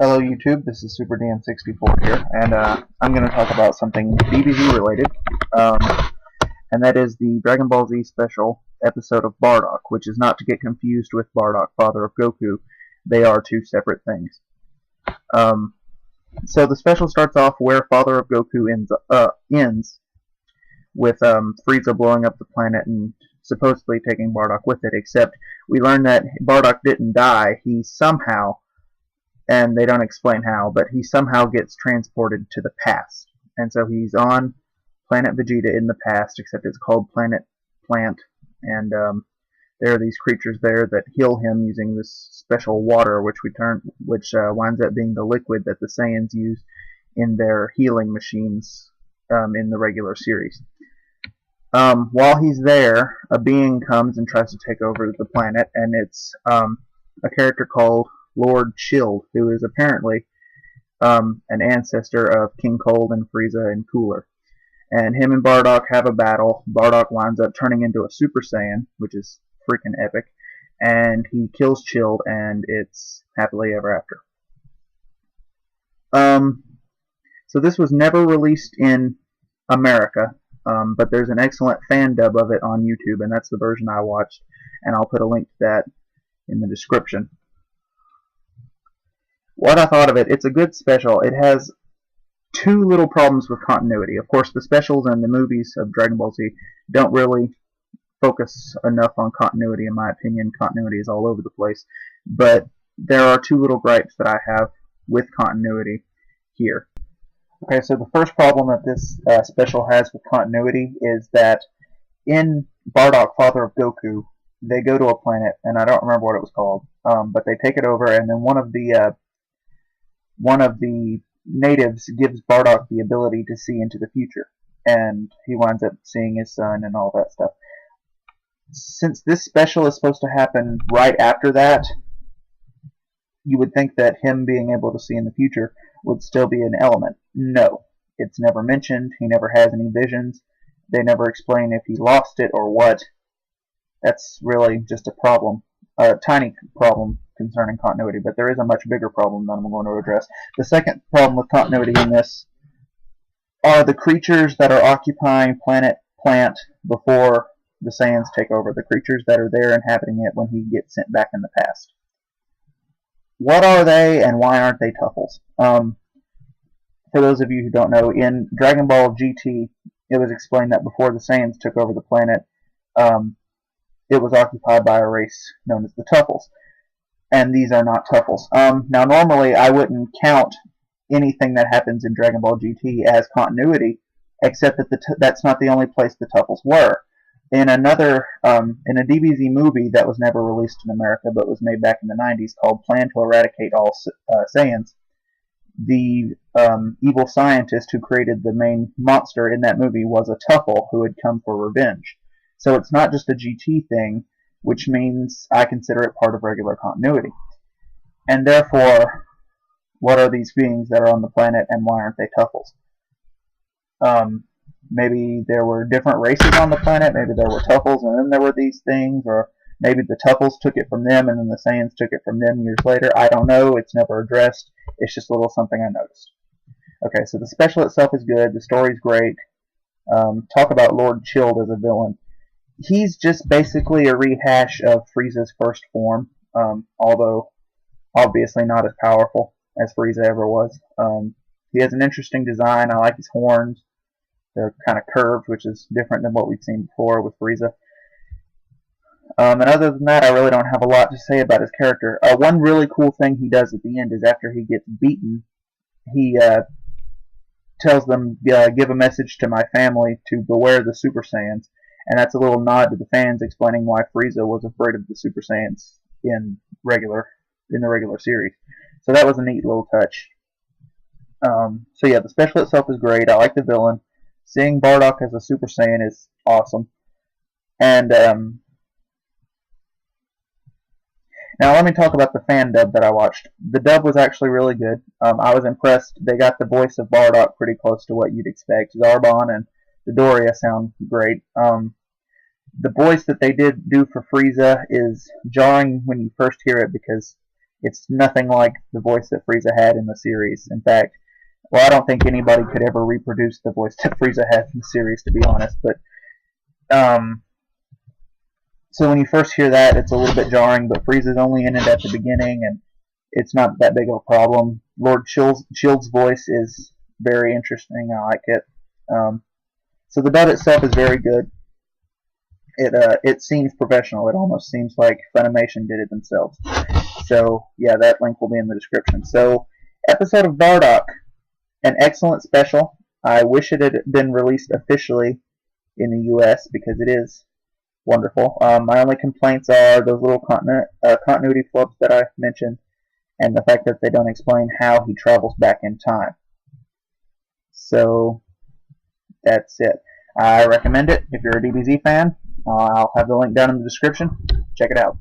Hello YouTube, this is Superdm64 here, and I'm going to talk about something DBZ related, um, and that is the Dragon Ball Z special episode of Bardock, which is not to get confused with Bardock, father of Goku. They are two separate things. So the special starts off where Father of Goku ends with Frieza blowing up the planet and supposedly taking Bardock with it, except we learn that Bardock didn't die. He somehow, and they don't explain how, but he somehow gets transported to the past. And so he's on planet Vegeta in the past, except it's called Planet Plant, and there are these creatures there that heal him using this special water, which winds up being the liquid that the Saiyans use in their healing machines in the regular series. While he's there, a being comes and tries to take over the planet, and it's a character called Lord Chilled, who is apparently an ancestor of King Cold and Frieza and Cooler. And him and Bardock have a battle. Bardock winds up turning into a Super Saiyan, which is freaking epic, and he kills Chilled, and it's happily ever after. So this was never released in America, but there's an excellent fan dub of it on YouTube, and that's the version I watched, and I'll put a link to that in the description. What I thought of it, it's a good special. It has two little problems with continuity. Of course, the specials and the movies of Dragon Ball Z don't really focus enough on continuity, in my opinion. Continuity is all over the place. But there are two little gripes that I have with continuity here. Okay, so the first problem that this special has with continuity is that in Bardock, Father of Goku, they go to a planet, and I don't remember what it was called, but they take it over, and then one of the natives gives Bardock the ability to see into the future, and he winds up seeing his son and all that stuff. Since this special is supposed to happen right after that, you would think that him being able to see in the future would still be an element. No, it's never mentioned. He never has any visions. They never explain if he lost it or what. That's really just a problem, a tiny problem concerning continuity, but there is a much bigger problem that I'm going to address. The second problem with continuity in this are the creatures that are occupying Planet Plant before the Saiyans take over, the creatures that are there inhabiting it when he gets sent back in the past. What are they, and why aren't they Tuffles? For those of you who don't know, in Dragon Ball GT, it was explained that before the Saiyans took over the planet, it was occupied by a race known as the Tuffles. And these are not Tuffles. Now, normally, I wouldn't count anything that happens in Dragon Ball GT as continuity, except that that's not the only place the Tuffles were. In a DBZ movie that was never released in America, but was made back in the 90s, called Plan to Eradicate All Saiyans, the evil scientist who created the main monster in that movie was a Tuffle who had come for revenge. So it's not just a GT thing, which means I consider it part of regular continuity. And therefore, what are these beings that are on the planet, and why aren't they Tuffles? Maybe there were different races on the planet, maybe there were Tuffles and then there were these things, or maybe the Tuffles took it from them and then the Saiyans took it from them years later. I don't know, it's never addressed, it's just a little something I noticed. Okay, so the special itself is good, the story's great. Talk about Lord Chilled as a villain. He's just basically a rehash of Frieza's first form, although obviously not as powerful as Frieza ever was. He has an interesting design. I like his horns. They're kind of curved, which is different than what we've seen before with Frieza. And other than that, I really don't have a lot to say about his character. One really cool thing he does at the end is after he gets beaten, he tells them, give a message to my family to beware the Super Saiyans. And that's a little nod to the fans explaining why Frieza was afraid of the Super Saiyans in the regular series. So that was a neat little touch. So yeah, the special itself is great. I like the villain. Seeing Bardock as a Super Saiyan is awesome. And now let me talk about the fan dub that I watched. The dub was actually really good. I was impressed. They got the voice of Bardock pretty close to what you'd expect. Zarbon and Dodoria sound great. The voice that they did do for Frieza is jarring when you first hear it because It's nothing like the voice that Frieza had in the series. In fact, well, I don't think anybody could ever reproduce the voice that Frieza had in the series, to be honest. But so when you first hear that, it's a little bit jarring. But Frieza's only in it at the beginning, and it's not that big of a problem. Lord Shield's voice is very interesting. I like it. So the dub itself is very good. It seems professional. It almost seems like Funimation did it themselves. So yeah, that link will be in the description. So episode of Bardock, an excellent special. I wish it had been released officially in the U.S. because it is wonderful. My only complaints are those little continuity flubs that I mentioned, and the fact that they don't explain how he travels back in time. So that's it. I recommend it if you're a DBZ fan. I'll have the link down in the description. Check it out.